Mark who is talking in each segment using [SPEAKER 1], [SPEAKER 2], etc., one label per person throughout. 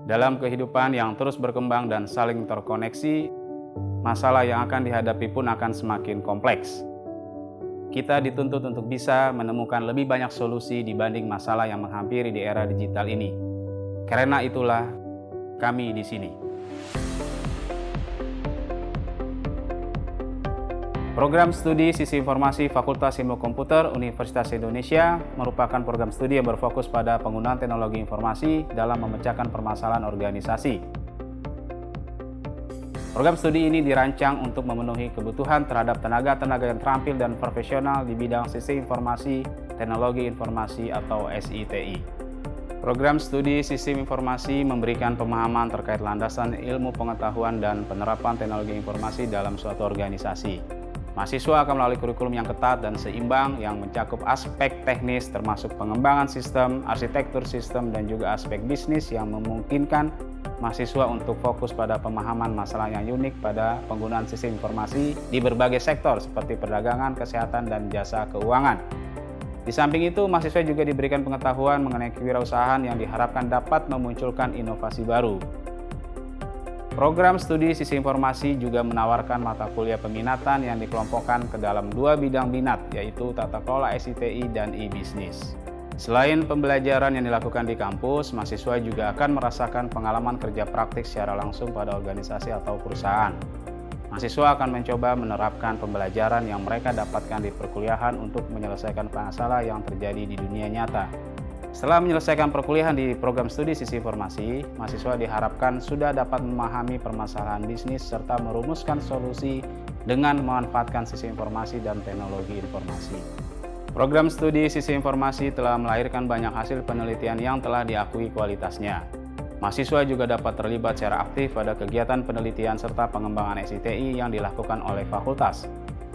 [SPEAKER 1] Dalam kehidupan yang terus berkembang dan saling terkoneksi, masalah yang akan dihadapi pun akan semakin kompleks. Kita dituntut untuk bisa menemukan lebih banyak solusi dibanding masalah yang menghampiri di era digital ini. Karena itulah kami di sini. Program Studi Sisi Informasi Fakultas Ilmu Komputer Universitas Indonesia merupakan program studi yang berfokus pada penggunaan teknologi informasi dalam memecahkan permasalahan organisasi. Program studi ini dirancang untuk memenuhi kebutuhan terhadap tenaga-tenaga yang terampil dan profesional di bidang Sistem Informasi, Teknologi Informasi atau SITI. Program studi Sistem Informasi memberikan pemahaman terkait landasan ilmu pengetahuan dan penerapan teknologi informasi dalam suatu organisasi. Mahasiswa akan melalui kurikulum yang ketat dan seimbang yang mencakup aspek teknis termasuk pengembangan sistem, arsitektur sistem, dan juga aspek bisnis yang memungkinkan mahasiswa untuk fokus pada pemahaman masalah yang unik pada penggunaan sistem informasi di berbagai sektor seperti perdagangan, kesehatan, dan jasa keuangan. Di samping itu, mahasiswa juga diberikan pengetahuan mengenai kewirausahaan yang diharapkan dapat memunculkan inovasi baru. Program studi Sisi Informasi juga menawarkan mata kuliah peminatan yang dikelompokkan ke dalam dua bidang minat, yaitu tata kelola SITI dan e-bisnis. Selain pembelajaran yang dilakukan di kampus, mahasiswa juga akan merasakan pengalaman kerja praktik secara langsung pada organisasi atau perusahaan. Mahasiswa akan mencoba menerapkan pembelajaran yang mereka dapatkan di perkuliahan untuk menyelesaikan masalah yang terjadi di dunia nyata. Setelah menyelesaikan perkuliahan di program studi Sisi Informasi, mahasiswa diharapkan sudah dapat memahami permasalahan bisnis serta merumuskan solusi dengan memanfaatkan sisi informasi dan teknologi informasi. Program studi Sisi Informasi telah melahirkan banyak hasil penelitian yang telah diakui kualitasnya. Mahasiswa juga dapat terlibat secara aktif pada kegiatan penelitian serta pengembangan SITI yang dilakukan oleh fakultas.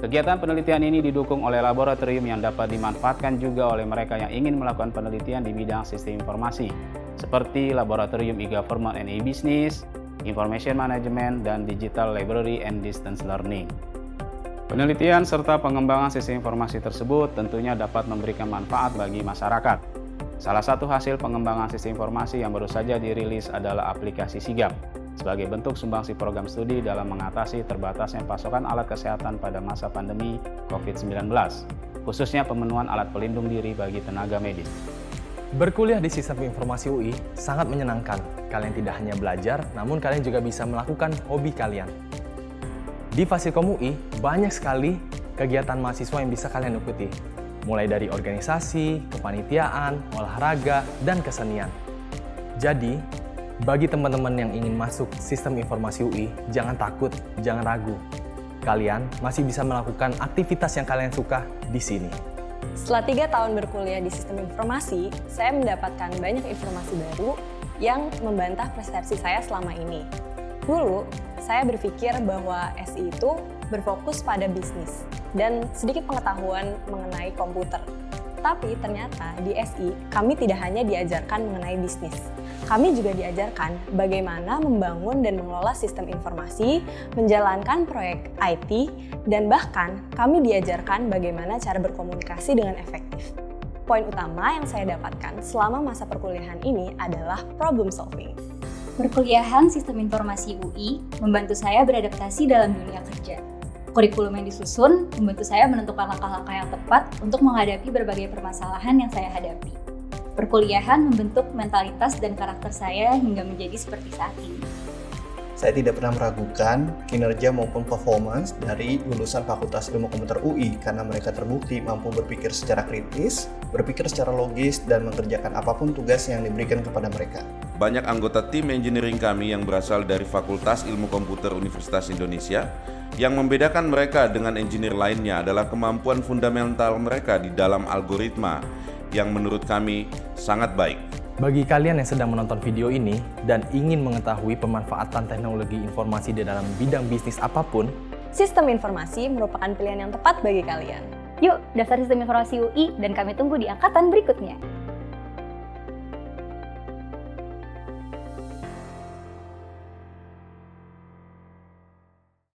[SPEAKER 1] Kegiatan penelitian ini didukung oleh laboratorium yang dapat dimanfaatkan juga oleh mereka yang ingin melakukan penelitian di bidang sistem informasi, seperti Laboratorium e-Government and e-Business, Information Management, dan Digital Library and Distance Learning. Penelitian serta pengembangan sistem informasi tersebut tentunya dapat memberikan manfaat bagi masyarakat. Salah satu hasil pengembangan sistem informasi yang baru saja dirilis adalah aplikasi Sigap, sebagai bentuk sumbangsi program studi dalam mengatasi terbatasnya pasokan alat kesehatan pada masa pandemi COVID-19, khususnya pemenuhan alat pelindung diri bagi tenaga medis.
[SPEAKER 2] Berkuliah di Sistem Informasi UI sangat menyenangkan. Kalian tidak hanya belajar, namun kalian juga bisa melakukan hobi kalian. Di Fasilkom UI, banyak sekali kegiatan mahasiswa yang bisa kalian ikuti, mulai dari organisasi, kepanitiaan, olahraga, dan kesenian. Jadi, bagi teman-teman yang ingin masuk Sistem Informasi UI, jangan takut, jangan ragu. Kalian masih bisa melakukan aktivitas yang kalian suka di sini.
[SPEAKER 3] Setelah 3 tahun berkuliah di Sistem Informasi, saya mendapatkan banyak informasi baru yang membantah persepsi saya selama ini. Dulu, saya berpikir bahwa SI itu berfokus pada bisnis dan sedikit pengetahuan mengenai komputer. Tapi ternyata di SI, kami tidak hanya diajarkan mengenai bisnis. Kami juga diajarkan bagaimana membangun dan mengelola sistem informasi, menjalankan proyek IT, dan bahkan kami diajarkan bagaimana cara berkomunikasi dengan efektif. Poin utama yang saya dapatkan selama masa perkuliahan ini adalah problem solving.
[SPEAKER 4] Perkuliahan Sistem Informasi UI membantu saya beradaptasi dalam dunia kerja. Kurikulum yang disusun membantu saya menentukan langkah-langkah yang tepat untuk menghadapi berbagai permasalahan yang saya hadapi. Perkuliahan membentuk mentalitas dan karakter saya hingga menjadi seperti saat ini.
[SPEAKER 5] Saya tidak pernah meragukan kinerja maupun performance dari lulusan Fakultas Ilmu Komputer UI karena mereka terbukti mampu berpikir secara kritis, berpikir secara logis, dan mengerjakan apapun tugas yang diberikan kepada mereka.
[SPEAKER 6] Banyak anggota tim engineering kami yang berasal dari Fakultas Ilmu Komputer Universitas Indonesia. Yang membedakan mereka dengan engineer lainnya adalah kemampuan fundamental mereka di dalam algoritma yang menurut kami sangat baik.
[SPEAKER 2] Bagi kalian yang sedang menonton video ini dan ingin mengetahui pemanfaatan teknologi informasi di dalam bidang bisnis apapun,
[SPEAKER 3] Sistem Informasi merupakan pilihan yang tepat bagi kalian.
[SPEAKER 4] Yuk, daftar Sistem Informasi UI dan kami tunggu di angkatan berikutnya.